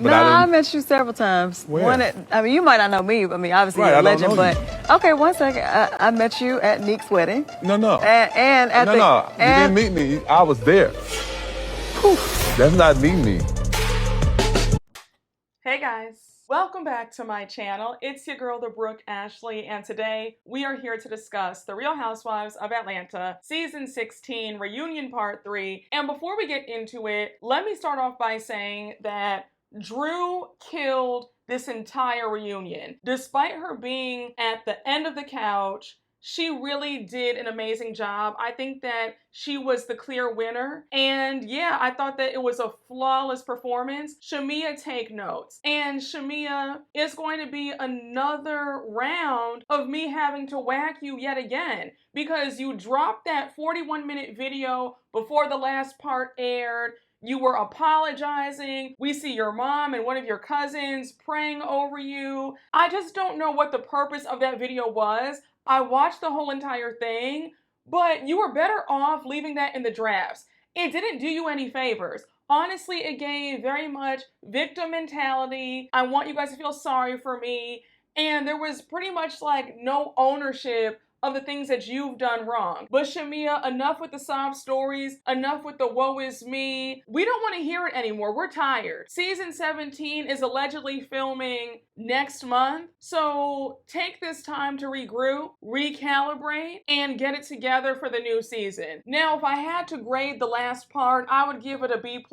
But I met you several times. Where? I mean, you might not know me. I mean, obviously you're a legend, but okay, one second. I met you at Neek's wedding. No. And at you didn't meet me. I was there. Whew. That's not me. Hey guys, welcome back to my channel. It's your girl, the Brooke Ashley, and today we are here to discuss The Real Housewives of Atlanta, Season 16, Reunion Part 3. And before we get into it, let me start off by saying that Drew killed this entire reunion. Despite her being at the end of the couch, she really did an amazing job. I think that she was the clear winner. And yeah, I thought that it was a flawless performance. Shamia, take notes. And Shamia, is going to be another round of me having to whack you yet again, because you dropped that 41-minute video before the last part aired. You were apologizing. We see your mom and one of your cousins praying over you. I just don't know what the purpose of that video was. I watched the whole entire thing, but you were better off leaving that in the drafts. It didn't do you any favors. Honestly, it gave very much victim mentality. I want you guys to feel sorry for me. And there was pretty much like no ownership of the things that you've done wrong. But Shamia, enough with the sob stories, enough with the woe is me. We don't want to hear it anymore. We're tired. Season 17 is allegedly filming next month. So take this time to regroup, recalibrate, and get it together for the new season. Now, if I had to grade the last part, I would give it a B+.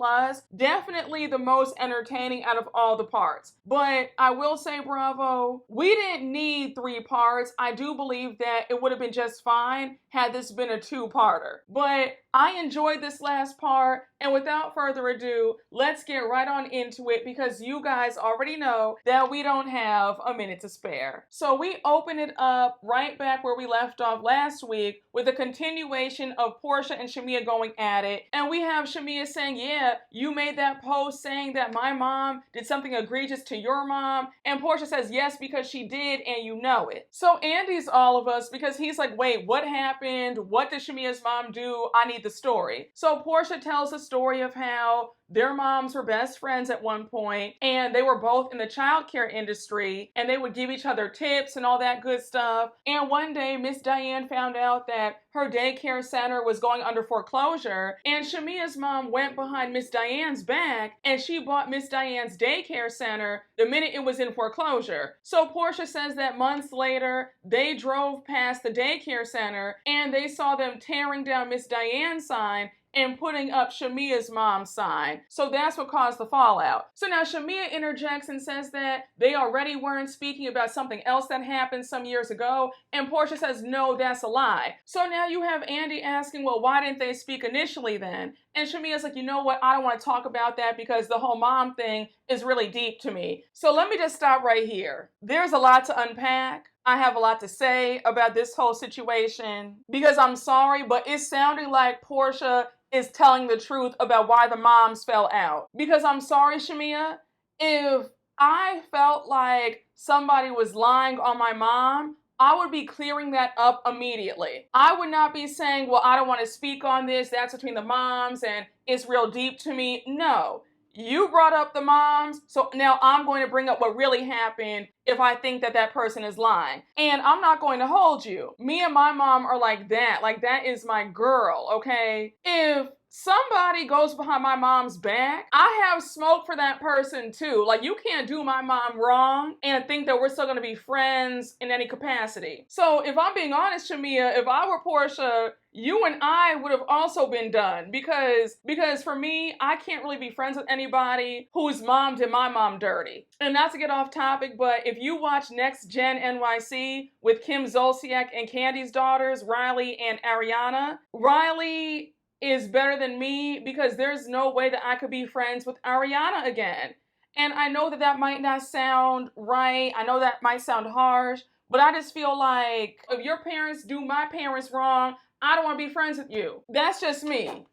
Definitely the most entertaining out of all the parts. But I will say, bravo, we didn't need 3 parts. I do believe that it would have been just fine had this been a 2-parter. But I enjoyed this last part, and without further ado, let's get right on into it, because you guys already know that we don't have a minute to spare. So we open it up right back where we left off last week with a continuation of Porsha and Shamia going at it, and we have Shamia saying, yeah, you made that post saying that my mom did something egregious to your mom, and Porsha says yes because she did and you know it. So Andy's all of us, because he's like, wait, what happened? What did Shamia's mom do? I need the story. So Porsha tells the story of how their moms were best friends at one point, and they were both in the childcare industry, and they would give each other tips and all that good stuff. And one day, Miss Diane found out that her daycare center was going under foreclosure, and Shamia's mom went behind Miss Diane's back, and she bought Miss Diane's daycare center the minute it was in foreclosure. So Porsha says that months later, they drove past the daycare center, and they saw them tearing down Miss Diane's sign and putting up Shamia's mom's sign. So that's what caused the fallout. So now Shamia interjects and says that they already weren't speaking about something else that happened some years ago, and Porsha says, no, that's a lie. So now you have Andy asking, well, why didn't they speak initially then? And Shamia's like, you know what, I don't want to talk about that because the whole mom thing is really deep to me. So let me just stop right here. There's a lot to unpack. I have a lot to say about this whole situation, because I'm sorry, but it's sounding like Porsha is telling the truth about why the moms fell out. Because I'm sorry, Shamia, if I felt like somebody was lying on my mom, I would be clearing that up immediately. I would not be saying, well, I don't want to speak on this, that's between the moms and it's real deep to me. No. You brought up the moms, so now I'm going to bring up what really happened if I think that that person is lying. And I'm not going to hold you. Me and my mom are like that. Like, that is my girl, okay? If somebody goes behind my mom's back, I have smoke for that person too. Like, you can't do my mom wrong and think that we're still gonna be friends in any capacity. So if I'm being honest, Shamia, if I were Porsha, you and I would have also been done, because for me, I can't really be friends with anybody whose mom did my mom dirty. And not to get off topic, but if you watch Next Gen NYC with Kim Zolciak and Candy's daughters, Riley and Ariana, Riley is better than me because there's no way that I could be friends with Ariana again. And I know that that might not sound right. I know that might sound harsh, but I just feel like if your parents do my parents wrong, I don't want to be friends with you. That's just me.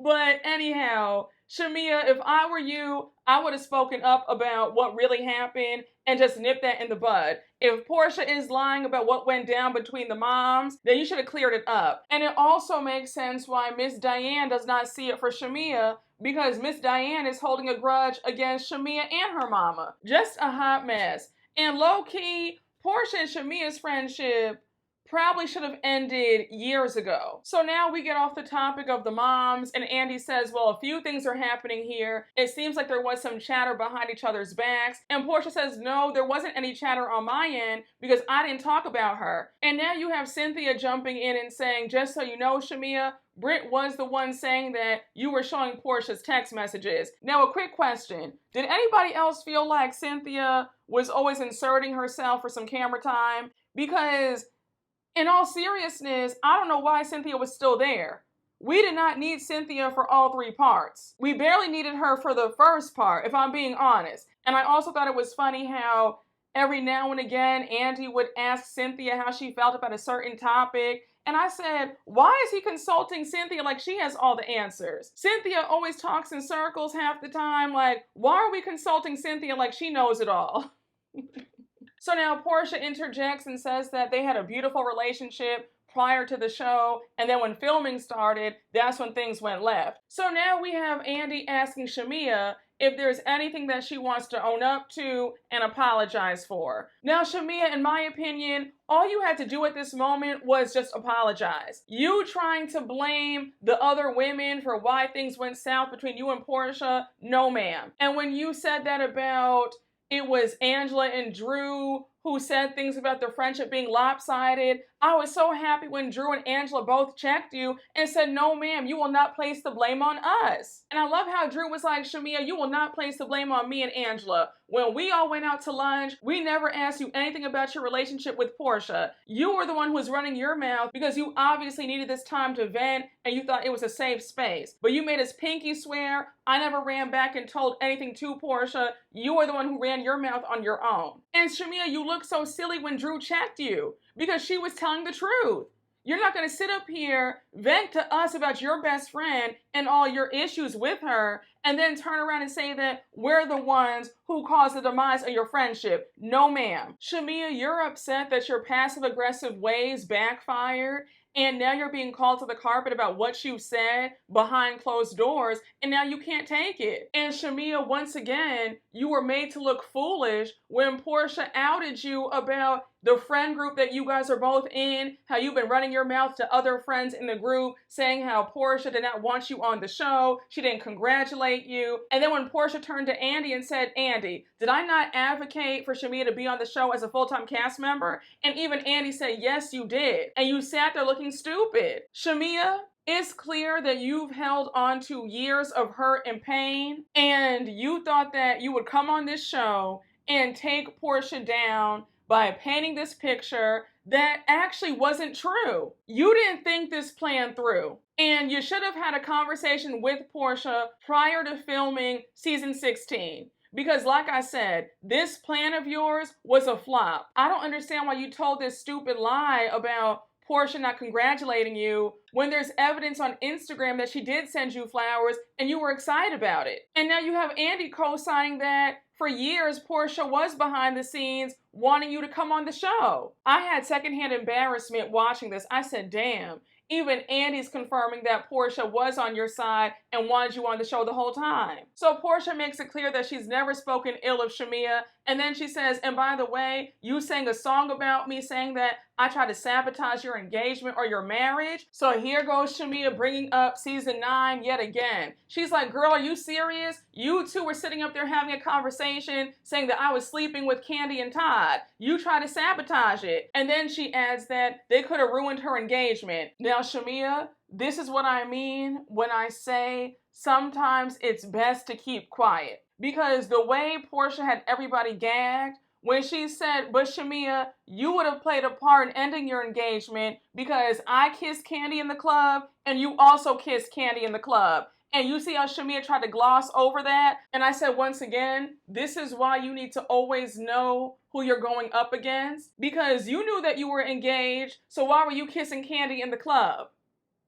But anyhow, Shamia, if I were you, I would have spoken up about what really happened and just nipped that in the bud. If Porsha is lying about what went down between the moms, then you should have cleared it up. And it also makes sense why Miss Diane does not see it for Shamia, because Miss Diane is holding a grudge against Shamia and her mama. Just a hot mess. And low-key, Porsha and Shamia's friendship probably should have ended years ago. So now we get off the topic of the moms, and Andy says, well, a few things are happening here. It seems like there was some chatter behind each other's backs. And Porsha says, no, there wasn't any chatter on my end because I didn't talk about her. And now you have Cynthia jumping in and saying, just so you know, Shamia, Britt was the one saying that you were showing Porsha's text messages. Now, a quick question. Did anybody else feel like Cynthia was always inserting herself for some camera time? Because in all seriousness, I don't know why Cynthia was still there. We did not need Cynthia for all 3 parts. We barely needed her for the first part, if I'm being honest. And I also thought it was funny how every now and again, Andy would ask Cynthia how she felt about a certain topic. And I said, why is he consulting Cynthia like she has all the answers? Cynthia always talks in circles half the time. Like, why are we consulting Cynthia like she knows it all? So now Porsha interjects and says that they had a beautiful relationship prior to the show, and then when filming started, that's when things went left. So now we have Andy asking Shamia if there's anything that she wants to own up to and apologize for. Now, Shamia, in my opinion, all you had to do at this moment was just apologize. You trying to blame the other women for why things went south between you and Porsha, no ma'am. And when you said that about it was Angela and Drew who said things about their friendship being lopsided, I was so happy when Drew and Angela both checked you and said, no ma'am, you will not place the blame on us. And I love how Drew was like, Shamia, you will not place the blame on me and Angela. When we all went out to lunch, we never asked you anything about your relationship with Porsha. You were the one who was running your mouth because you obviously needed this time to vent and you thought it was a safe space. But you made us pinky swear. I never ran back and told anything to Porsha. You were the one who ran your mouth on your own. And Shamia, you looked so silly when Drew checked you because she was telling the truth. You're not going to sit up here, vent to us about your best friend and all your issues with her, and then turn around and say that we're the ones who caused the demise of your friendship. No, ma'am. Shamia, you're upset that your passive-aggressive ways backfired, and now you're being called to the carpet about what you said behind closed doors, and now you can't take it. And Shamia, once again, you were made to look foolish when Porsha outed you about the friend group that you guys are both in, how you've been running your mouth to other friends in the group, saying how Porsha did not want you on the show, she didn't congratulate you. And then when Porsha turned to Andy and said, Andy, did I not advocate for Shamia to be on the show as a full-time cast member? And even Andy said, yes, you did. And you sat there looking stupid. Shamia, it's clear that you've held on to years of hurt and pain, and you thought that you would come on this show and take Porsha down by painting this picture that actually wasn't true. You didn't think this plan through. And you should have had a conversation with Porsha prior to filming season 16. Because like I said, this plan of yours was a flop. I don't understand why you told this stupid lie about Porsha not congratulating you when there's evidence on Instagram that she did send you flowers and you were excited about it. And now you have Andy co-signing that for years Porsha was behind the scenes wanting you to come on the show. I had secondhand embarrassment watching this. I said, damn. Even Andy's confirming that Porsha was on your side and wanted you on the show the whole time. So Porsha makes it clear that she's never spoken ill of Shamia. And then she says, and by the way, you sang a song about me saying that I tried to sabotage your engagement or your marriage. So here goes Shamia bringing up season 9 yet again. She's like, girl, are you serious? You two were sitting up there having a conversation saying that I was sleeping with Candy and Todd. You tried to sabotage it. And then she adds that they could have ruined her engagement. Now, Shamia, this is what I mean when I say sometimes it's best to keep quiet. Because the way Porsha had everybody gagged, when she said, but Shamia, you would have played a part in ending your engagement because I kissed Candy in the club and you also kissed Candy in the club. And you see how Shamia tried to gloss over that? And I said, once again, this is why you need to always know who you're going up against. Because you knew that you were engaged, so why were you kissing Candy in the club?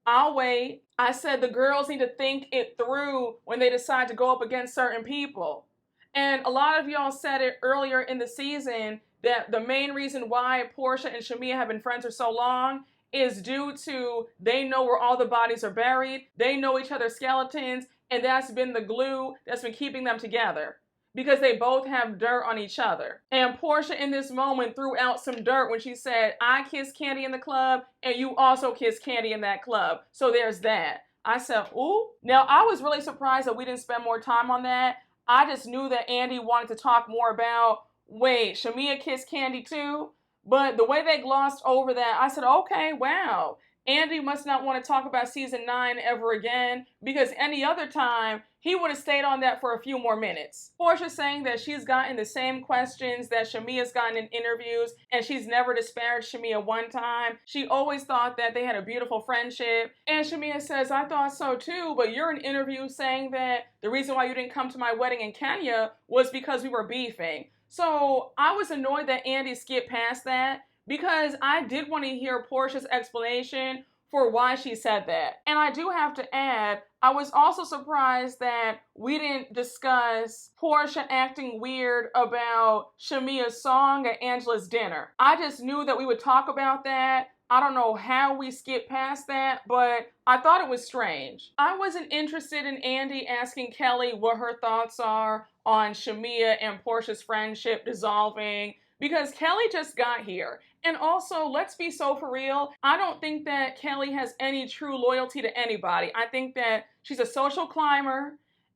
I'll wait. I said the girls need to think it through when they decide to go up against certain people. And a lot of y'all said it earlier in the season that the main reason why Porsha and Shamia have been friends for so long is due to they know where all the bodies are buried, they know each other's skeletons, and that's been the glue that's been keeping them together, because they both have dirt on each other. And Porsha in this moment threw out some dirt when she said, I kissed Kandi in the club and you also kissed Kandi in that club. So there's that. I said, ooh. Now, I was really surprised that we didn't spend more time on that. I just knew that Andy wanted to talk more about, wait, Shamia kissed Kandi too? But the way they glossed over that, I said, okay, wow. Andy must not want to talk about season 9 ever again, because any other time, he would have stayed on that for a few more minutes. Porsha saying that she's gotten the same questions that Shamia's gotten in interviews, and she's never disparaged Shamia one time. She always thought that they had a beautiful friendship. And Shamia says, I thought so too, but you're in interviews saying that the reason why you didn't come to my wedding in Kenya was because we were beefing. So I was annoyed that Andy skipped past that, because I did want to hear Porsha's explanation for why she said that. And I do have to add, I was also surprised that we didn't discuss Porsha acting weird about Shamia's song at Angela's dinner. I just knew that we would talk about that. I don't know how we skipped past that, but I thought it was strange. I wasn't interested in Andy asking Kelly what her thoughts are on Shamia and Porsha's friendship dissolving, because Kelly just got here. And also, let's be so for real, I don't think that Kelly has any true loyalty to anybody. I think that she's a social climber,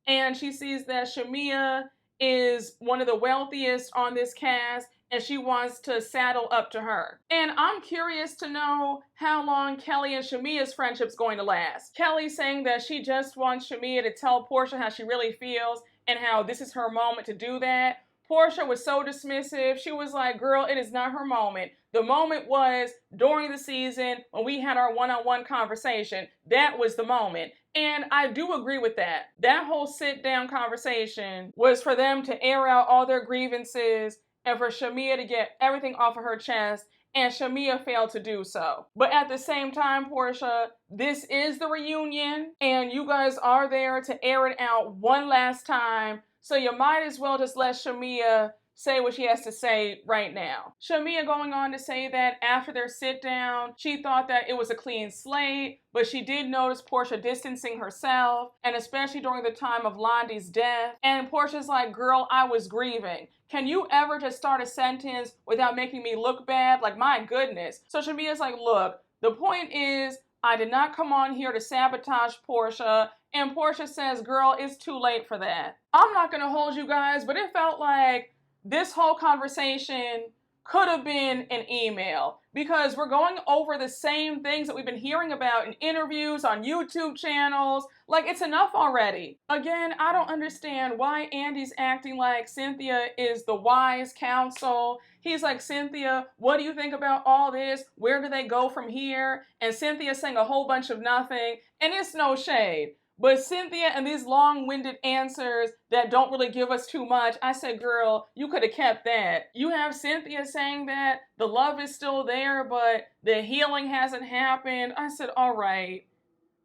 and she sees that Shamia is one of the wealthiest on this cast, and she wants to saddle up to her. And I'm curious to know how long Kelly and Shamia's friendship's going to last. Kelly saying that she just wants Shamia to tell Porsha how she really feels and how this is her moment to do that. Porsha was so dismissive. She was like, girl, it is not her moment. The moment was during the season when we had our one-on-one conversation. That was the moment. And I do agree with that. That whole sit-down conversation was for them to air out all their grievances and for Shamia to get everything off of her chest, and Shamia failed to do so. But at the same time, Porsha, this is the reunion, and you guys are there to air it out one last time, so you might as well just let Shamia say what she has to say right now. Shamia going on to say that after their sit down, she thought that it was a clean slate, but she did notice Porsha distancing herself, and especially during the time of Londi's death. And Porsha's like, girl, I was grieving. Can you ever just start a sentence without making me look bad? Like, my goodness. So Shamia's like, look, the point is, I did not come on here to sabotage Porsha. And Porsha says, girl, it's too late for that. I'm not going to hold you guys, but it felt like this whole conversation could have been an email, because we're going over the same things that we've been hearing about in interviews, on YouTube channels. Like, it's enough already. Again, I don't understand why Andy's acting like Cynthia is the wise counsel. He's like, Cynthia, what do you think about all this? Where do they go from here? And Cynthia's saying a whole bunch of nothing, and it's no shade. But Cynthia and these long-winded answers that don't really give us too much, I said, girl, you could have kept that. You have Cynthia saying that the love is still there, but the healing hasn't happened. I said, all right.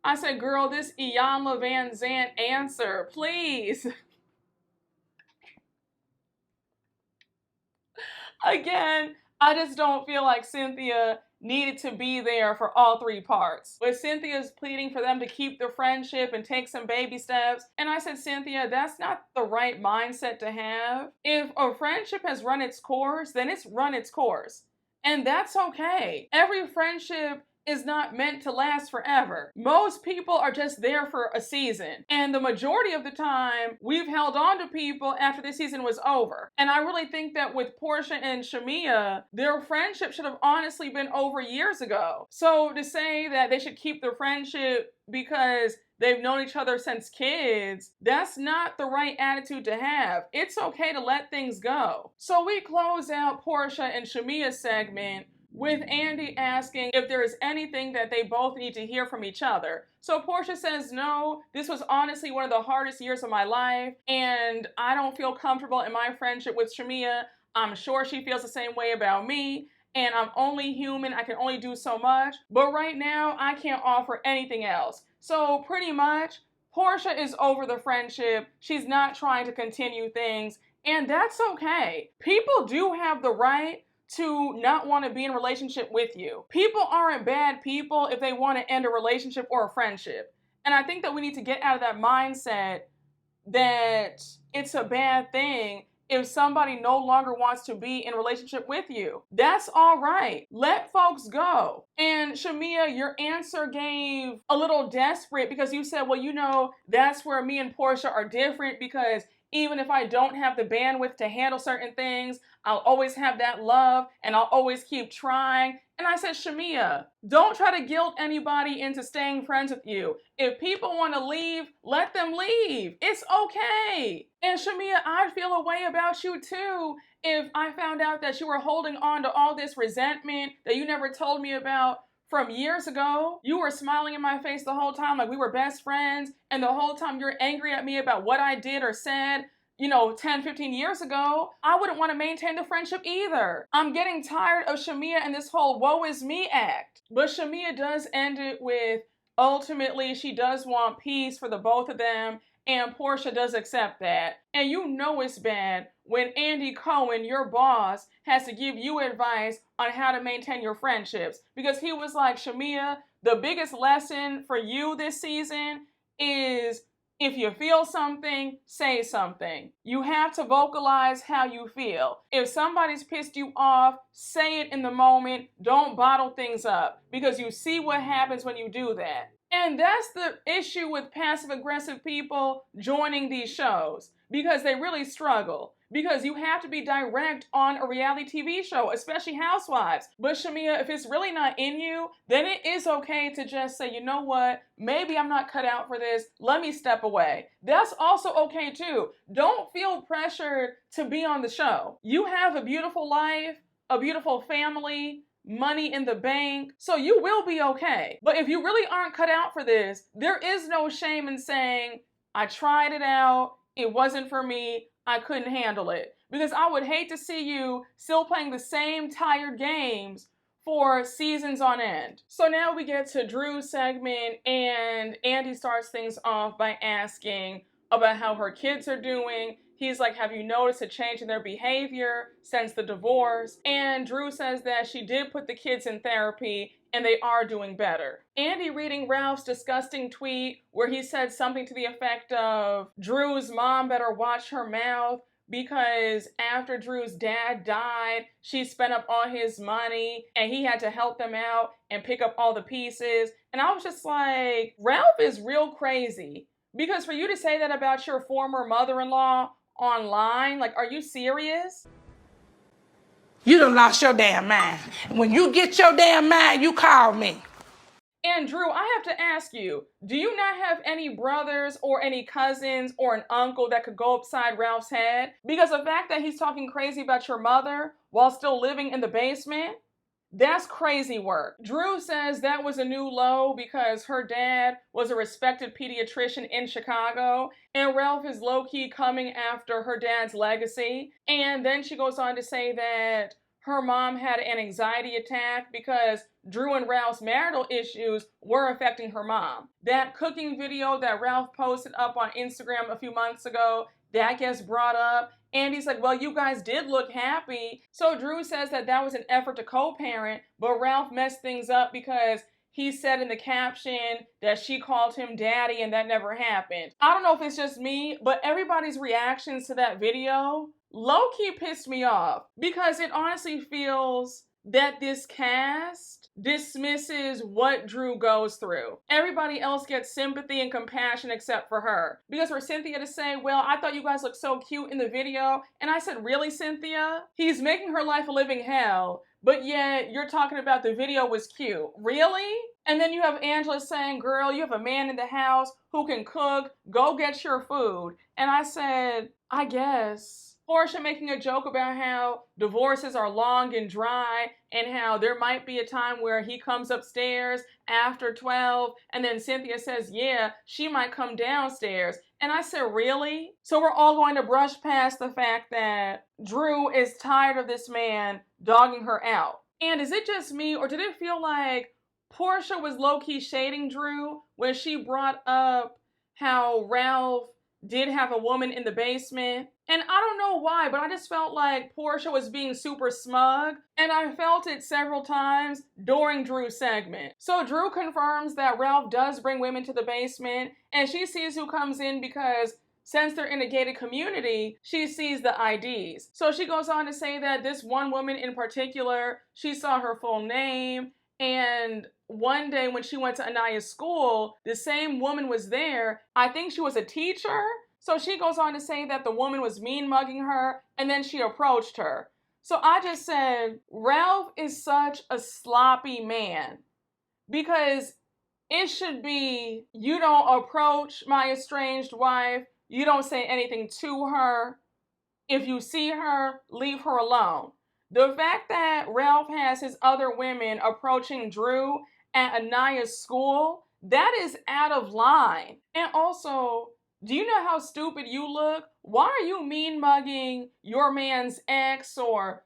I said, girl, this Iyanla Van Zant answer, please. Again, I just don't feel like Cynthia needed to be there for all three parts. But Cynthia's pleading for them to keep the friendship and take some baby steps. And I said, Cynthia, that's not the right mindset to have. If a friendship has run its course, then it's run its course. And that's okay. Every friendship is not meant to last forever. Most people are just there for a season. And the majority of the time, we've held on to people after the season was over. And I really think that with Porsha and Shamia, their friendship should have honestly been over years ago. So to say that they should keep their friendship because they've known each other since kids, that's not the right attitude to have. It's okay to let things go. So we close out Porsha and Shamia's segment with Andy asking if there is anything that they both need to hear from each other. So Porsha says, no, this was honestly one of the hardest years of my life, and I don't feel comfortable in my friendship with Shamia. I'm sure she feels the same way about me, and I'm only human. I can only do so much, but right now I can't offer anything else. So pretty much, Porsha is over the friendship. She's not trying to continue things, and that's okay. People do have the right to not want to be in a relationship with you. People aren't bad people if they want to end a relationship or a friendship. And I think that we need to get out of that mindset that it's a bad thing if somebody no longer wants to be in a relationship with you. That's all right. Let folks go. And Shamia, your answer gave a little desperate because you said, well, you know, that's where me and Porsha are different because even if I don't have the bandwidth to handle certain things, I'll always have that love and I'll always keep trying. And I said, Shamia, don't try to guilt anybody into staying friends with you. If people want to leave, let them leave. It's okay. And Shamia, I'd feel a way about you too if I found out that you were holding on to all this resentment that you never told me about from years ago. You were smiling in my face the whole time like we were best friends, and the whole time you're angry at me about what I did or said, 10, 15 years ago. I wouldn't want to maintain the friendship either. I'm getting tired of Shamia and this whole woe is me act. But Shamia does end it with, ultimately, she does want peace for the both of them, and Porsha does accept that. And you know it's bad when Andy Cohen, your boss, has to give you advice on how to maintain your friendships. Because he was like, Shamia, the biggest lesson for you this season is if you feel something, say something. You have to vocalize how you feel. If somebody's pissed you off, say it in the moment. Don't bottle things up because you see what happens when you do that. And that's the issue with passive-aggressive people joining these shows because they really struggle. Because you have to be direct on a reality TV show, especially Housewives. But Shamia, if it's really not in you, then it is okay to just say, you know what, maybe I'm not cut out for this. Let me step away. That's also okay too. Don't feel pressured to be on the show. You have a beautiful life, a beautiful family, money in the bank, so you will be okay. But if you really aren't cut out for this, there is no shame in saying, I tried it out, it wasn't for me, I couldn't handle it. Because I would hate to see you still playing the same tired games for seasons on end. So now we get to Drew's segment, and Andy starts things off by asking about how her kids are doing. He's like, have you noticed a change in their behavior since the divorce? And Drew says that she did put the kids in therapy and they are doing better. Andy reading Ralph's disgusting tweet where he said something to the effect of, Drew's mom better watch her mouth because after Drew's dad died, she spent up all his money and he had to help them out and pick up all the pieces. And I was just like, Ralph is real crazy. Because for you to say that about your former mother-in-law online, like, are you serious? You done lost your damn mind. When you get your damn mind, you call me. And Drew, I have to ask you, do you not have any brothers or any cousins or an uncle that could go upside Ralph's head? Because the fact that he's talking crazy about your mother while still living in the basement, that's crazy work. Drew says that was a new low because her dad was a respected pediatrician in Chicago, and Ralph is low-key coming after her dad's legacy. And then she goes on to say that her mom had an anxiety attack because Drew and Ralph's marital issues were affecting her mom. That cooking video that Ralph posted up on Instagram a few months ago, that gets brought up. And he's like, well, you guys did look happy. So Drew says that that was an effort to co-parent, but Ralph messed things up because he said in the caption that she called him daddy and that never happened. I don't know if it's just me, but everybody's reactions to that video low-key pissed me off because it honestly feels that this cast dismisses what Drew goes through. Everybody else gets sympathy and compassion except for her. Because for Cynthia to say, well, I thought you guys looked so cute in the video, and I said, really, Cynthia? He's making her life a living hell, but yet you're talking about the video was cute. Really? And then you have Angela saying, girl, you have a man in the house who can cook, go get your food. And I said, I guess. Porsha making a joke about how divorces are long and dry and how there might be a time where he comes upstairs after 12 and then Cynthia says, yeah, she might come downstairs. And I said, really? So we're all going to brush past the fact that Drew is tired of this man dogging her out. And is it just me, or did it feel like Porsha was low-key shading Drew when she brought up how Ralph did have a woman in the basement. And I don't know why, but I just felt like Porsha was being super smug. And I felt it several times during Drew's segment. So Drew confirms that Ralph does bring women to the basement. And she sees who comes in because since they're in a gated community, she sees the IDs. So she goes on to say that this one woman in particular, she saw her full name. And one day when she went to Anaya's school, the same woman was there. I think she was a teacher. So she goes on to say that the woman was mean mugging her and then she approached her. So I just said, Ralph is such a sloppy man because it should be, you don't approach my estranged wife. You don't say anything to her. If you see her, leave her alone. The fact that Ralph has his other women approaching Drew at Anaya's school, that is out of line. And also, do you know how stupid you look? Why are you mean mugging your man's ex or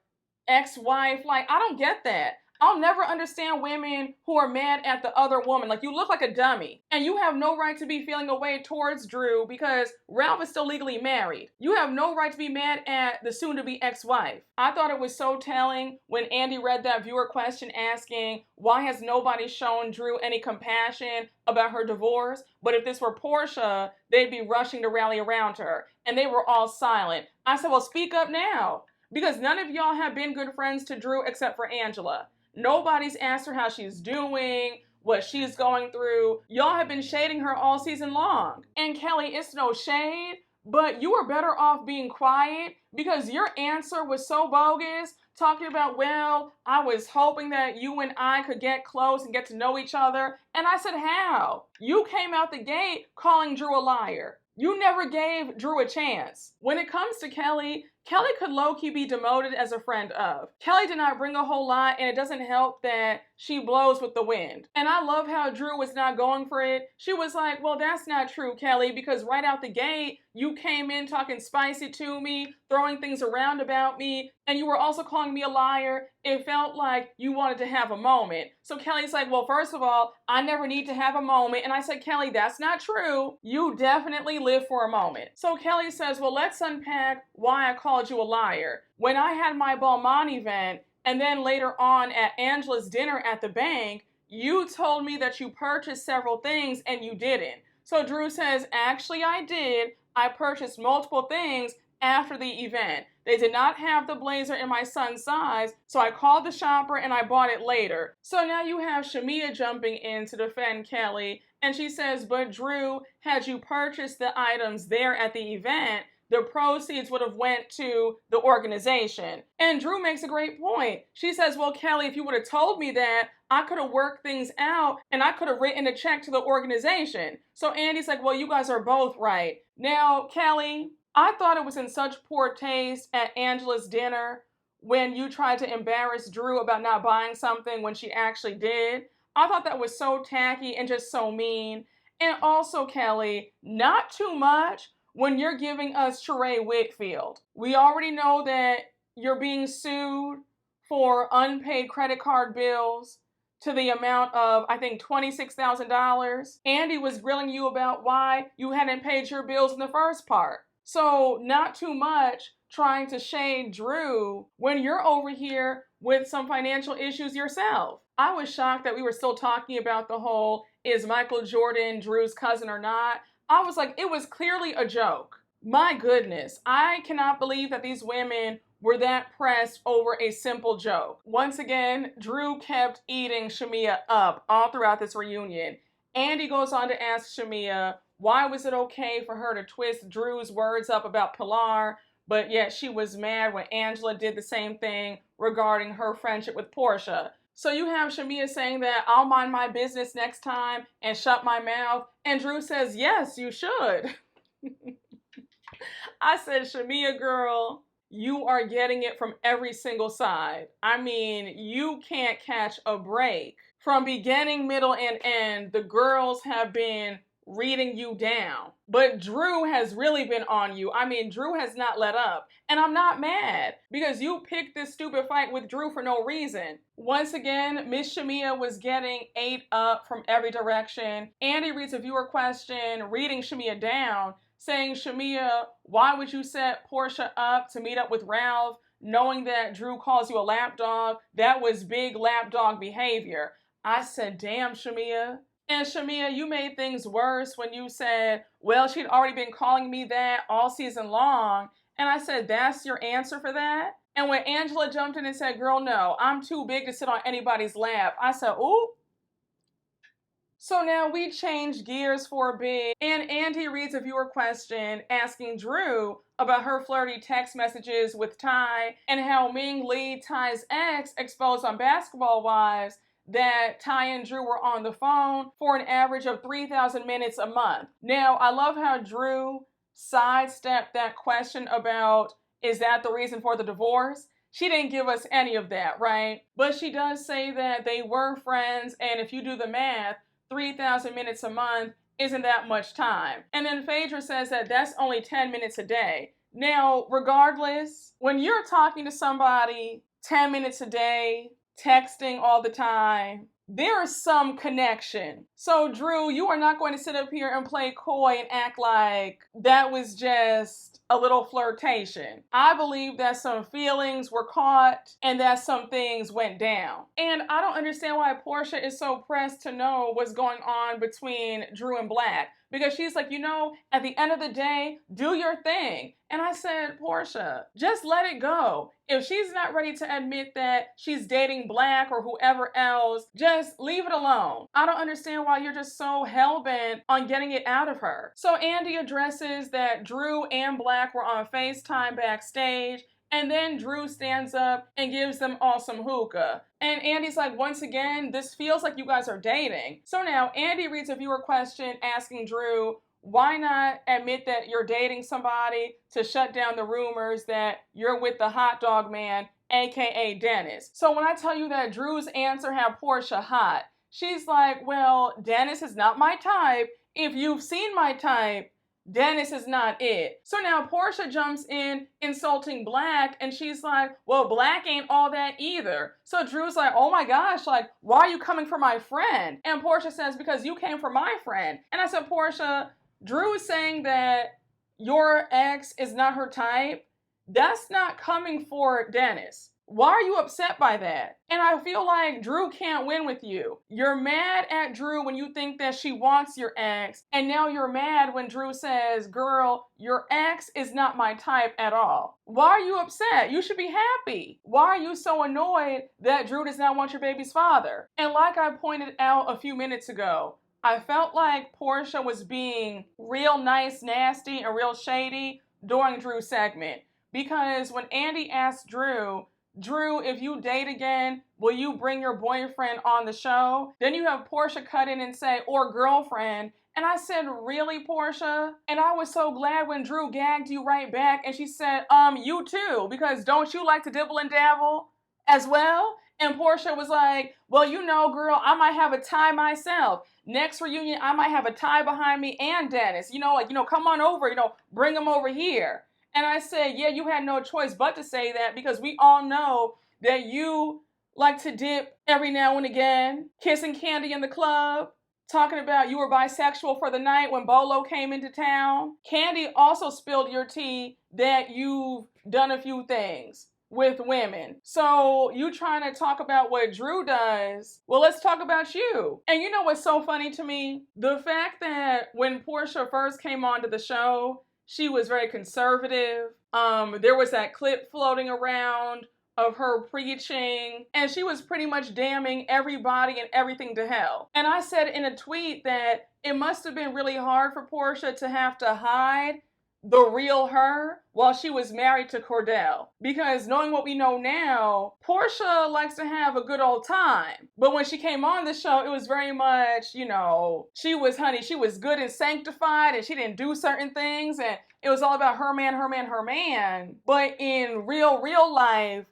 ex-wife? Like, I don't get that. I'll never understand women who are mad at the other woman. Like, you look like a dummy. And you have no right to be feeling a way towards Drew because Ralph is still legally married. You have no right to be mad at the soon-to-be ex-wife. I thought it was so telling when Andy read that viewer question asking, why has nobody shown Drew any compassion about her divorce? But if this were Porsha, they'd be rushing to rally around her. And they were all silent. I said, well, speak up now. Because none of y'all have been good friends to Drew except for Angela. Nobody's asked her how she's doing, what she's going through. Y'all have been shading her all season long. And Kelly, it's no shade, but you were better off being quiet because your answer was so bogus, talking about, well, I was hoping that you and I could get close and get to know each other. And I said, how? You came out the gate calling Drew a liar. You never gave Drew a chance. When it comes to Kelly, Kelly could low-key be demoted as a friend of. Kelly did not bring a whole lot, and it doesn't help that she blows with the wind. And I love how Drew was not going for it. She was like, well, that's not true, Kelly, because right out the gate, you came in talking spicy to me, throwing things around about me, and you were also calling me a liar. It felt like you wanted to have a moment. So Kelly's like, well, first of all, I never need to have a moment. And I said, Kelly, that's not true. You definitely live for a moment. So Kelly says, well, let's unpack why I called you a liar. When I had my Balmain event, and then later on at Angela's dinner at the bank, you told me that you purchased several things and you didn't. So Drew says, actually I did. I purchased multiple things after the event. They did not have the blazer in my son's size, so I called the shopper and I bought it later. So now you have Shamia jumping in to defend Kelly, and she says, but Drew, had you purchased the items there at the event, the proceeds would have went to the organization. And Drew makes a great point. She says, well, Kelly, if you would have told me that, I could have worked things out and I could have written a check to the organization. So Andy's like, well, you guys are both right. Now, Kelly, I thought it was in such poor taste at Angela's dinner when you tried to embarrass Drew about not buying something when she actually did. I thought that was so tacky and just so mean. And also, Kelly, not too much when you're giving us Sheree Whitfield. We already know that you're being sued for unpaid credit card bills to the amount of, I think, $26,000. Andy was grilling you about why you hadn't paid your bills in the first part. So not too much trying to shade Drew when you're over here with some financial issues yourself. I was shocked that we were still talking about the whole, is Michael Jordan Drew's cousin or not? I was like, it was clearly a joke. My goodness, I cannot believe that these women were that pressed over a simple joke. Once again, Drew kept eating Shamia up all throughout this reunion. Andy goes on to ask Shamia, why was it okay for her to twist Drew's words up about Pilar, but yet she was mad when Angela did the same thing regarding her friendship with Porsha. So you have Shamia saying that I'll mind my business next time and shut my mouth. And Drew says, yes, you should. I said, Shamia, girl, you are getting it from every single side. I mean, you can't catch a break. From beginning, middle, and end, the girls have been reading you down. But Drew has really been on you. I mean, Drew has not let up. And I'm not mad because you picked this stupid fight with Drew for no reason. Once again, Miss Shamia was getting ate up from every direction. Andy reads a viewer question, reading Shamia down. saying, Shamia, why would you set Porsha up to meet up with Ralph, knowing that Drew calls you a lapdog? That was big lapdog behavior. I said, damn, Shamia. And Shamia, you made things worse when you said, well, she'd already been calling me that all season long. And I said, that's your answer for that? And when Angela jumped in and said, girl, no, I'm too big to sit on anybody's lap, I said, ooh. So now we change gears for a bit, and Andy reads a viewer question asking Drew about her flirty text messages with Ty and how Ming Lee, Ty's ex, exposed on Basketball Wives that Ty and Drew were on the phone for an average of 3,000 minutes a month. Now, I love how Drew sidestepped that question about, is that the reason for the divorce? She didn't give us any of that, right? But she does say that they were friends, and if you do the math, 3,000 minutes a month isn't that much time. And then Phaedra says that that's only 10 minutes a day. Now, regardless, when you're talking to somebody 10 minutes a day, texting all the time, there is some connection. So, Drew, you are not going to sit up here and play coy and act like that was just a little flirtation. I believe that some feelings were caught and that some things went down. And I don't understand why Porsha is so pressed to know what's going on between Drew and Black. Because she's like, you know, at the end of the day, do your thing. And I said, Porsha, just let it go. If she's not ready to admit that she's dating Black or whoever else, just leave it alone. I don't understand why you're just so hell-bent on getting it out of her. So Andy addresses that Drew and Black were on FaceTime backstage, and then Drew stands up and gives them all some hookah. And Andy's like, once again, this feels like you guys are dating. So now Andy reads a viewer question asking Drew, why not admit that you're dating somebody to shut down the rumors that you're with the hot dog man, aka Dennis? So when I tell you that Drew's answer had Porsha hot, she's like, well, Dennis is not my type. If you've seen my type, Dennis is not it. So now Porsha jumps in insulting Black, and she's like, well, Black ain't all that either. So Drew's like, oh my gosh, like, why are you coming for my friend? And Porsha says, because you came for my friend. And I said, Porsha, Drew is saying that your ex is not her type. That's not coming for Dennis. Why are you upset by that? And I feel like Drew can't win with you. You're mad at Drew when you think that she wants your ex, and now you're mad when Drew says, girl, your ex is not my type at all. Why are you upset? You should be happy. Why are you so annoyed that Drew does not want your baby's father? And like I pointed out a few minutes ago, I felt like Porsha was being real nice, nasty, and real shady during Drew's segment. Because when Andy asked Drew, if you date again, will you bring your boyfriend on the show? Then you have Porsha cut in and say, or girlfriend. And I said, really, Porsha? And I was so glad when Drew gagged you right back and she said, you too, because don't you like to dibble and dabble as well? And Porsha was like, well, you know, girl, I might have a tie myself. Next reunion, I might have a tie behind me and Dennis. Come on over, bring him over here. And I said, yeah, you had no choice but to say that because we all know that you like to dip every now and again, kissing Candy in the club, talking about you were bisexual for the night when Bolo came into town. Candy also spilled your tea that you've done a few things with women. So you trying to talk about what Drew does? Well, let's talk about you. And you know what's so funny to me? The fact that when Porsha first came onto the show, she was very conservative. There was that clip floating around of her preaching, and she was pretty much damning everybody and everything to hell. And I said in a tweet that it must have been really hard for Porsha to have to hide the real her while she was married to Cordell. Because knowing what we know now, Porsha likes to have a good old time. But when she came on the show, it was very much, she was good and sanctified and she didn't do certain things. And it was all about her man, her man, her man. But in real life,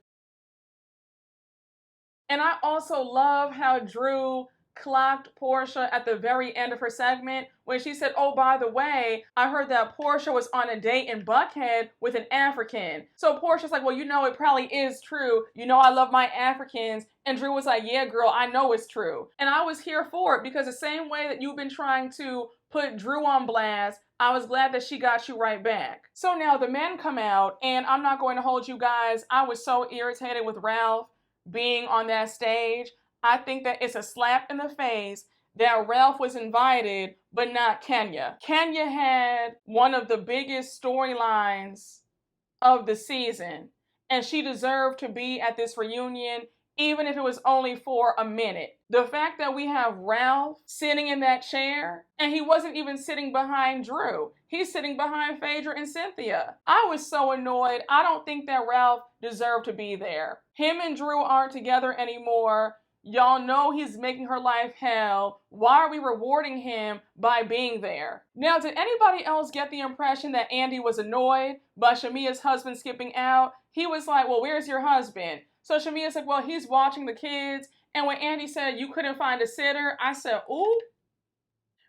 and I also love how Drew clocked Porsha at the very end of her segment when she said, oh, by the way, I heard that Porsha was on a date in Buckhead with an African. So Porsha's like, well, it probably is true. I love my Africans. And Drew was like, yeah, girl, I know it's true. And I was here for it because the same way that you've been trying to put Drew on blast I was glad that she got you right back. So now the men come out, and I'm not going to hold you guys. I was so irritated with Ralph being on that stage. I think that it's a slap in the face that Ralph was invited, but not Kenya. Kenya had one of the biggest storylines of the season, and she deserved to be at this reunion, even if it was only for a minute. The fact that we have Ralph sitting in that chair, and he wasn't even sitting behind Drew. He's sitting behind Phaedra and Cynthia. I was so annoyed. I don't think that Ralph deserved to be there. Him and Drew aren't together anymore. Y'all know he's making her life hell. Why are we rewarding him by being there? Now, did anybody else get the impression that Andy was annoyed by Shamia's husband skipping out? He was like, well, where's your husband? So Shamia's like, well, he's watching the kids. And when Andy said you couldn't find a sitter, I said, ooh,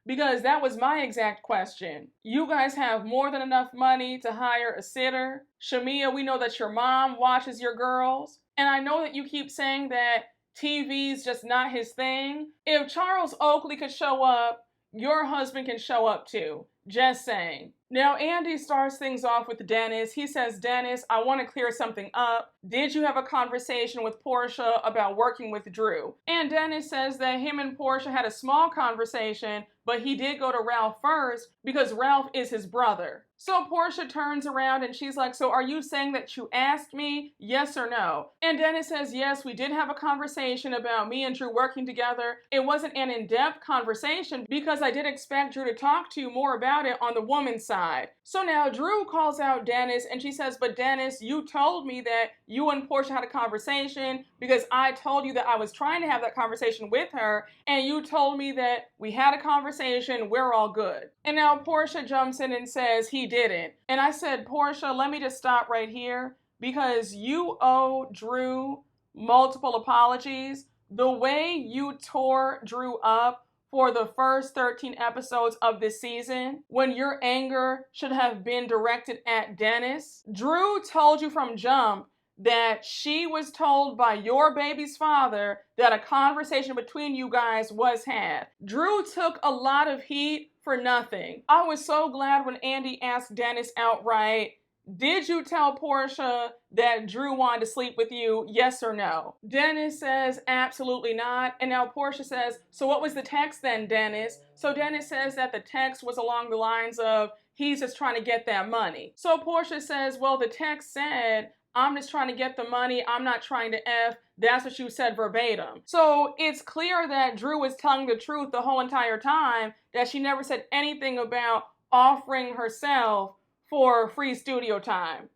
because that was my exact question. You guys have more than enough money to hire a sitter. Shamia, we know that your mom watches your girls. And I know that you keep saying that TV's just not his thing. If Charles Oakley could show up, your husband can show up too. Just saying. Now, Andy starts things off with Dennis. He says, Dennis, I want to clear something up. Did you have a conversation with Porsha about working with Drew? And Dennis says that him and Porsha had a small conversation, but he did go to Ralph first because Ralph is his brother. So Porsha turns around and she's like, so are you saying that you asked me, yes or no? And Dennis says, yes, we did have a conversation about me and Drew working together. It wasn't an in-depth conversation because I did expect Drew to talk to you more about it on the woman's side. So now Drew calls out Dennis and she says, but Dennis, you told me that you and Porsha had a conversation because I told you that I was trying to have that conversation with her and you told me that we had a conversation, we're all good. And now Porsha jumps in and says he didn't. And I said, Porsha, let me just stop right here because you owe Drew multiple apologies. The way you tore Drew up for the first 13 episodes of this season, when your anger should have been directed at Dennis. Drew told you from jump that she was told by your baby's father that a conversation between you guys was had. Drew took a lot of heat for nothing. I was so glad when Andy asked Dennis outright, did you tell Porsha that Drew wanted to sleep with you, yes or no? Dennis says, absolutely not. And now Porsha says, so what was the text then, Dennis? So Dennis says that the text was along the lines of, he's just trying to get that money. So Porsha says, well, the text said, I'm just trying to get the money, I'm not trying to F. That's what you said verbatim. So it's clear that Drew was telling the truth the whole entire time, that she never said anything about offering herself for free studio time.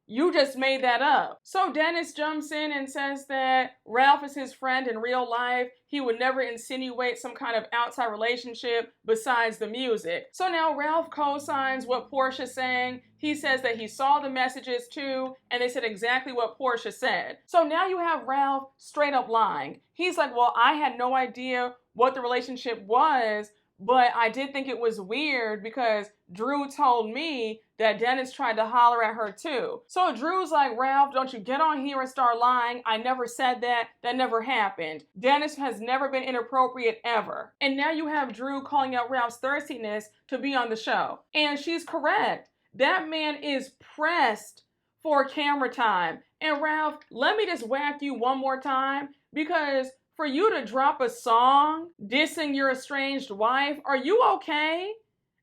You just made that up. So Dennis jumps in and says that Ralph is his friend in real life. He would never insinuate some kind of outside relationship besides the music. So now Ralph co-signs what Porsha's saying. He says that he saw the messages too, and they said exactly what Porsha said. So now you have Ralph straight up lying. He's like, well, I had no idea what the relationship was, but I did think it was weird because Drew told me that Dennis tried to holler at her too. So Drew's like, Ralph, don't you get on here and start lying. I never said that. That never happened. Dennis has never been inappropriate ever. And now you have Drew calling out Ralph's thirstiness to be on the show. And she's correct. That man is pressed for camera time. And Ralph, let me just whack you one more time because for you to drop a song dissing your estranged wife, are you okay?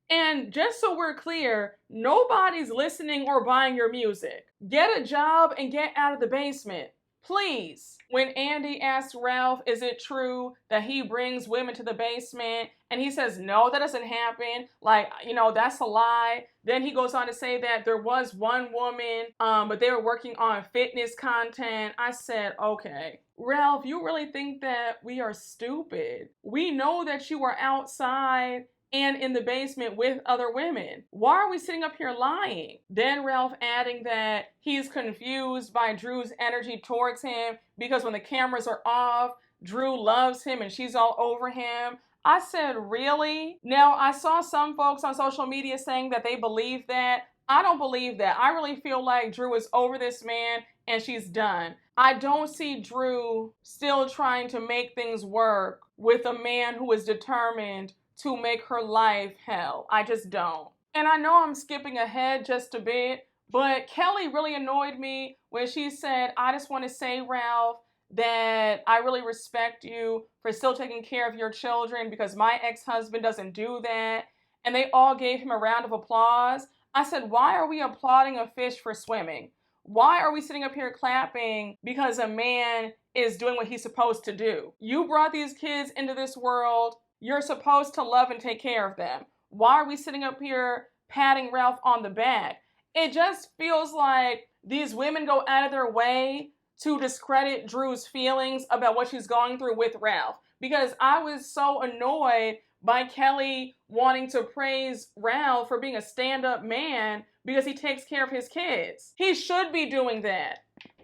And just so we're clear, nobody's listening or buying your music. Get a job and get out of the basement, please. When Andy asks Ralph, is it true that he brings women to the basement? And he says, no, that doesn't happen. Like, you know, that's a lie. Then he goes on to say that there was one woman, but they were working on fitness content. I said, okay, Ralph, you really think that we are stupid? We know that you were outside and in the basement with other women. Why are we sitting up here lying? Then Ralph adding that he's confused by Drew's energy towards him because when the cameras are off, Drew loves him and she's all over him. I said, really? Now, I saw some folks on social media saying that they believe that. I don't believe that. I really feel like Drew is over this man and she's done. I don't see Drew still trying to make things work with a man who is determined to make her life hell. I just don't. And I know I'm skipping ahead just a bit, but Kelly really annoyed me when she said, I just want to say, Ralph, that I really respect you for still taking care of your children because my ex-husband doesn't do that. And they all gave him a round of applause. I said, why are we applauding a fish for swimming? Why are we sitting up here clapping because a man is doing what he's supposed to do? You brought these kids into this world. You're supposed to love and take care of them. Why are we sitting up here patting Ralph on the back? It just feels like these women go out of their way to discredit Drew's feelings about what she's going through with Ralph. Because I was so annoyed by Kelly wanting to praise Ralph for being a stand-up man because he takes care of his kids. He should be doing that.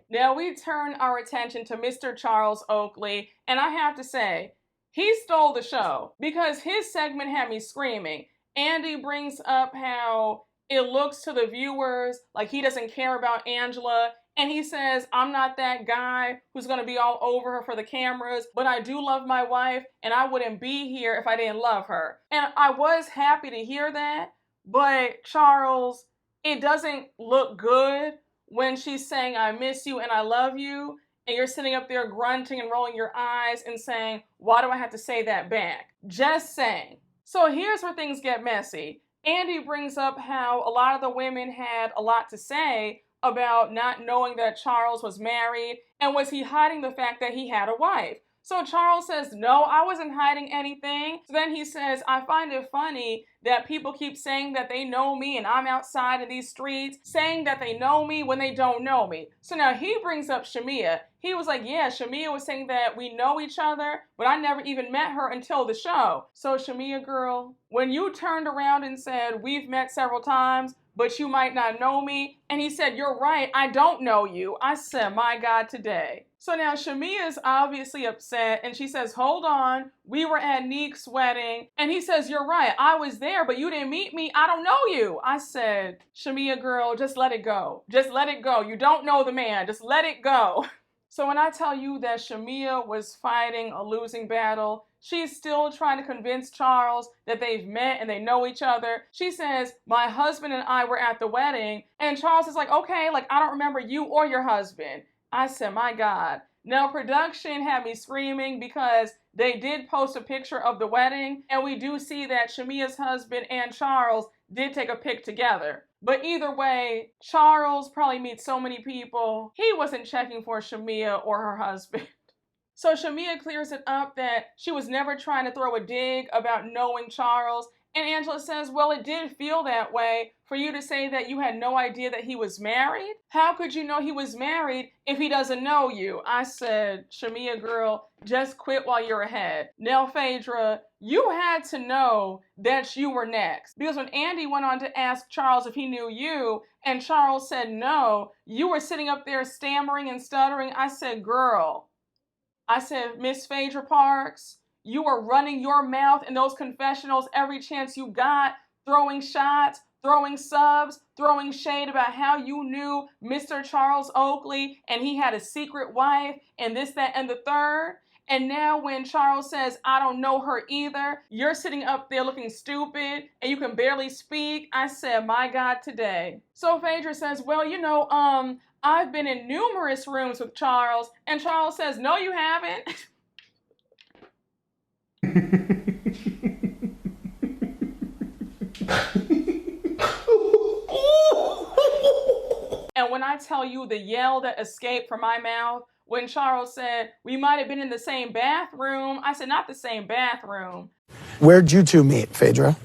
Now we turn our attention to Mr. Charles Oakley, and I have to say, he stole the show because his segment had me screaming. Andy brings up how it looks to the viewers like he doesn't care about Angela. And he says, I'm not that guy who's going to be all over her for the cameras, but I do love my wife and I wouldn't be here if I didn't love her. And I was happy to hear that, but Charles, it doesn't look good when she's saying, I miss you and I love you, and you're sitting up there grunting and rolling your eyes and saying, why do I have to say that back? Just saying. So here's where things get messy. Andy brings up how a lot of the women had a lot to say about not knowing that Charles was married, and was he hiding the fact that he had a wife? So Charles says, no, I wasn't hiding anything. So then he says, I find it funny that people keep saying that they know me and I'm outside in these streets saying that they know me when they don't know me. So now he brings up Shamia. He was like, yeah, Shamia was saying that we know each other, but I never even met her until the show. So Shamia girl, when you turned around and said, we've met several times, but you might not know me, and he said, you're right, I don't know you. I said, my God, today. So now Shamia is obviously upset, and she says, hold on, we were at Neek's wedding. And he says, you're right, I was there, but you didn't meet me, I don't know you. I said, Shamia girl, just let it go. Just let it go. You don't know the man, just let it go. So when I tell you that Shamia was fighting a losing battle, she's still trying to convince Charles that they've met and they know each other. She says, my husband and I were at the wedding. And Charles is like, okay, like I don't remember you or your husband. I said, my God. Now production had me screaming because they did post a picture of the wedding. And we do see that Shamia's husband and Charles did take a pic together. But either way, Charles probably meets so many people. He wasn't checking for Shamia or her husband. So Shamia clears it up that she was never trying to throw a dig about knowing Charles. And Angela says, well, it did feel that way for you to say that you had no idea that he was married. How could you know he was married if he doesn't know you? I said, Shamia girl, just quit while you're ahead. Now, Phaedra, you had to know that you were next. Because when Andy went on to ask Charles if he knew you, and Charles said no, you were sitting up there stammering and stuttering. I said, girl, I said, Miss Phaedra Parks, you were running your mouth in those confessionals every chance you got, throwing shots, throwing subs, throwing shade about how you knew Mr. Charles Oakley and he had a secret wife and this, that, and the third. And now when Charles says, I don't know her either, you're sitting up there looking stupid and you can barely speak. I said, my God, today. So Phaedra says, well, you know, I've been in numerous rooms with Charles. And Charles says, no, you haven't. And when I tell you the yell that escaped from my mouth when Charles said, we might have been in the same bathroom, I said, not the same bathroom. Where'd you two meet, Phaedra?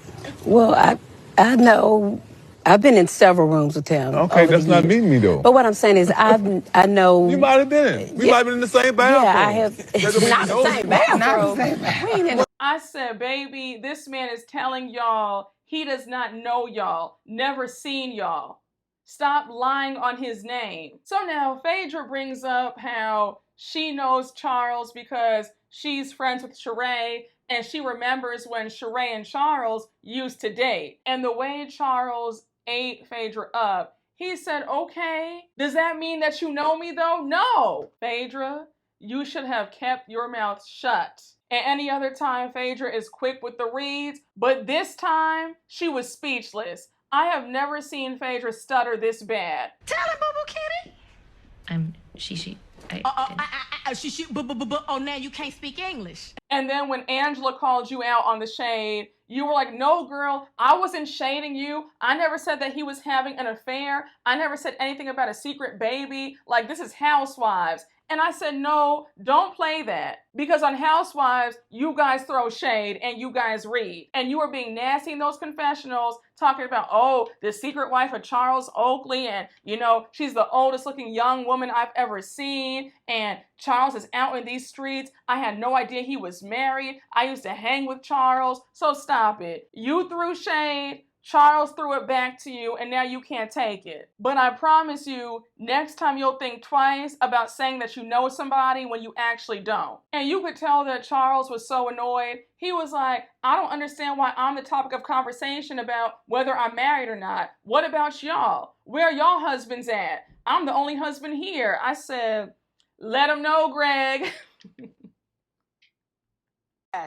Well, I know I've been in several rooms with him. Okay, that's not meeting me though. But what I'm saying is I know. You might have been. We might have been in the same bathroom. Yeah, I have. Not the same bathroom. Not the same bathroom. I said, baby, this man is telling y'all he does not know y'all, never seen y'all. Stop lying on his name. So now Phaedra brings up how she knows Charles because she's friends with Sheree, and she remembers when Sheree and Charles used to date. And the way Charles ate Phaedra up, he said, okay, does that mean that you know me though? No, Phaedra, you should have kept your mouth shut. And any other time, Phaedra is quick with the reads, but this time she was speechless. I have never seen Phaedra stutter this bad. Tell it, boo-boo kitty. I'm she. Oh, now you can't speak English. And then when Angela called you out on the shade, you were like, no, girl, I wasn't shading you. I never said that he was having an affair. I never said anything about a secret baby. Like, this is Housewives. And I said, no, don't play that. Because on Housewives, you guys throw shade and you guys read. And you were being nasty in those confessionals, talking about, oh, the secret wife of Charles Oakley. And, you know, she's the oldest looking young woman I've ever seen. And Charles is out in these streets. I had no idea he was married. I used to hang with Charles. So stop it. You threw shade. Charles threw it back to you, and now you can't take it. But I promise you, next time you'll think twice about saying that you know somebody when you actually don't. And you could tell that Charles was so annoyed. He was like, I don't understand why I'm the topic of conversation about whether I'm married or not. What about y'all? Where are y'all husbands at? I'm the only husband here. I said, let him know, Greg.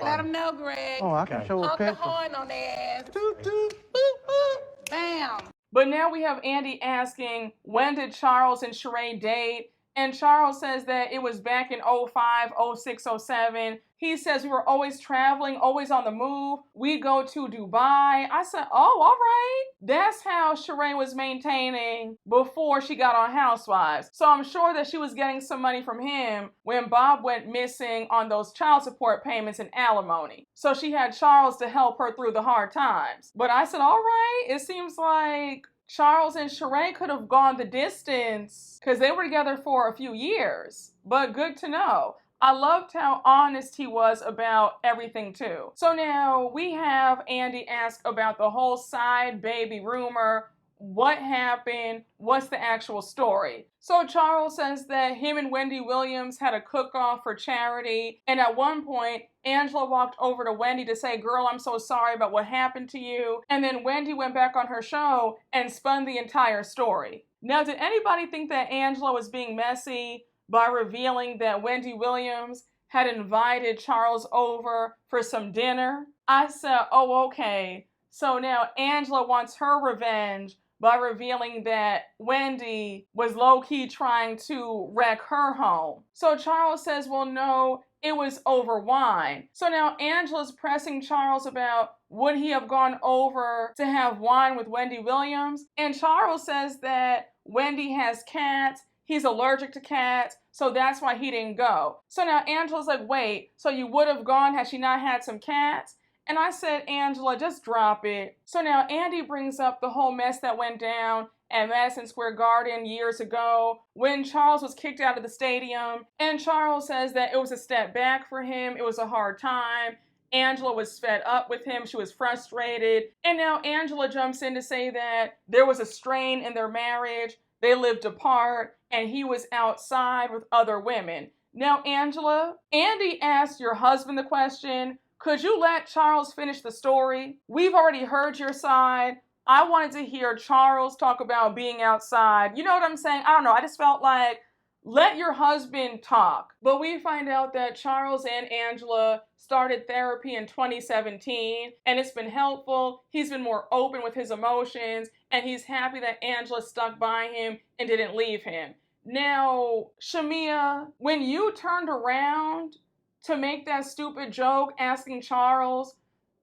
Let them know, Greg. Oh, I can show a Honk the picture. horn on their ass. Toot, toot, boop, boop. Bam. But now we have Andy asking, when did Charles and Sheree date? And Charles says that it was back in 05, 06, 07. He says we were always traveling, always on the move. We go to Dubai. I said, oh, all right. That's how Sheree was maintaining before she got on Housewives. So I'm sure that she was getting some money from him when Bob went missing on those child support payments and alimony. So she had Charles to help her through the hard times. But I said, all right, it seems like Charles and Sheree could have gone the distance because they were together for a few years. But good to know. I loved how honest he was about everything too. So now we have Andy ask about the whole side baby rumor. What happened? What's the actual story? So Charles says that him and Wendy Williams had a cook-off for charity. And at one point, Angela walked over to Wendy to say, girl, I'm so sorry about what happened to you. And then Wendy went back on her show and spun the entire story. Now, did anybody think that Angela was being messy by revealing that Wendy Williams had invited Charles over for some dinner? I said, oh, okay. So now Angela wants her revenge by revealing that Wendy was low-key trying to wreck her home. So Charles says, well, no, it was over wine. So now Angela's pressing Charles about would he have gone over to have wine with Wendy Williams? And Charles says that Wendy has cats. He's allergic to cats, so that's why he didn't go. So now Angela's like, wait, so you would have gone had she not had some cats? And I said, Angela, just drop it. So now Andy brings up the whole mess that went down at Madison Square Garden years ago when Charles was kicked out of the stadium. And Charles says that it was a step back for him. It was a hard time. Angela was fed up with him. She was frustrated. And now Angela jumps in to say that there was a strain in their marriage. They lived apart and he was outside with other women. Now, Angela, Andy asked your husband the question, could you let Charles finish the story? We've already heard your side. I wanted to hear Charles talk about being outside. You know what I'm saying? I don't know. I just felt like, let your husband talk. But we find out that Charles and Angela started therapy in 2017, and it's been helpful. He's been more open with his emotions, and he's happy that Angela stuck by him and didn't leave him. Now, Shamia, when you turned around to make that stupid joke asking Charles,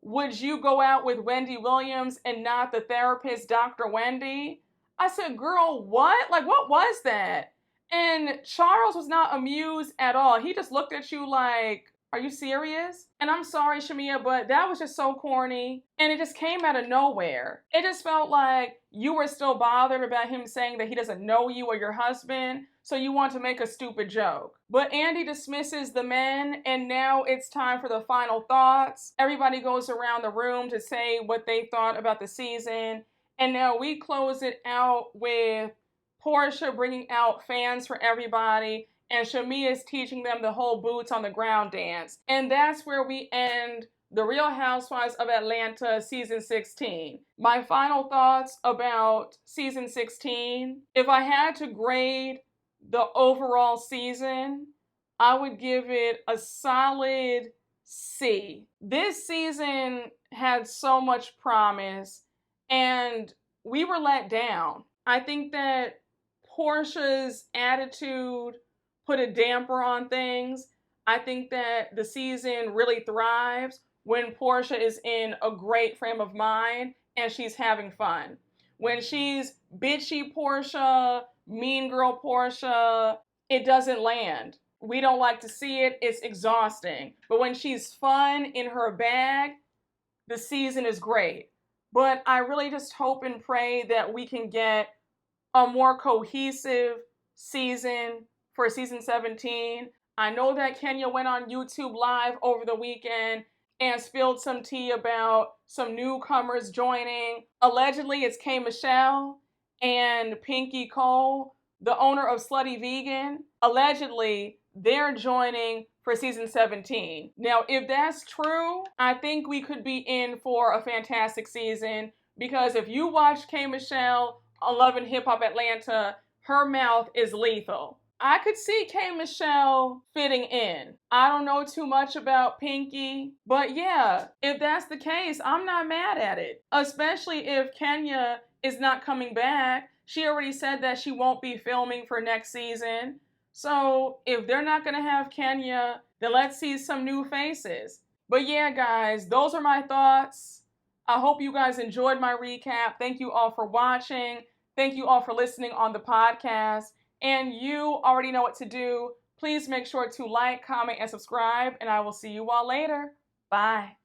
would you go out with Wendy Williams and not the therapist, Dr. Wendy? I said, girl, what? Like, what was that? And Charles was not amused at all. He just looked at you like, are you serious? And I'm sorry, Shamia, but that was just so corny. And it just came out of nowhere. It just felt like you were still bothered about him saying that he doesn't know you or your husband, so you want to make a stupid joke. But Andy dismisses the men, and now it's time for the final thoughts. Everybody goes around the room to say what they thought about the season. And now we close it out with Porsha bringing out fans for everybody, and Shamia is teaching them the whole boots on the ground dance. And that's where we end The Real Housewives of Atlanta season 16. My final thoughts about season 16. If I had to grade the overall season, I would give it a solid C. This season had so much promise, and we were let down. I think that Porsha's attitude put a damper on things. I think that the season really thrives when Porsha is in a great frame of mind and she's having fun. When she's bitchy Porsha, mean girl Porsha, it doesn't land. We don't like to see it. It's exhausting. But when she's fun in her bag, the season is great. But I really just hope and pray that we can get a more cohesive season for season 17. I know that Kenya went on YouTube Live over the weekend and spilled some tea about some newcomers joining. Allegedly, it's K. Michelle and Pinky Cole, the owner of Slutty Vegan. Allegedly, they're joining for season 17. Now, if that's true, I think we could be in for a fantastic season, because if you watch K. Michelle on Love and Hip Hop Atlanta, her mouth is lethal. I could see K. Michelle fitting in. I don't know too much about Pinky, but yeah, if that's the case, I'm not mad at it. Especially if Kenya is not coming back. She already said that she won't be filming for next season. So if they're not going to have Kenya, then let's see some new faces. But yeah, guys, those are my thoughts. I hope you guys enjoyed my recap. Thank you all for watching. Thank you all for listening on the podcast. And you already know what to do. Please make sure to like, comment, and subscribe. And I will see you all later. Bye.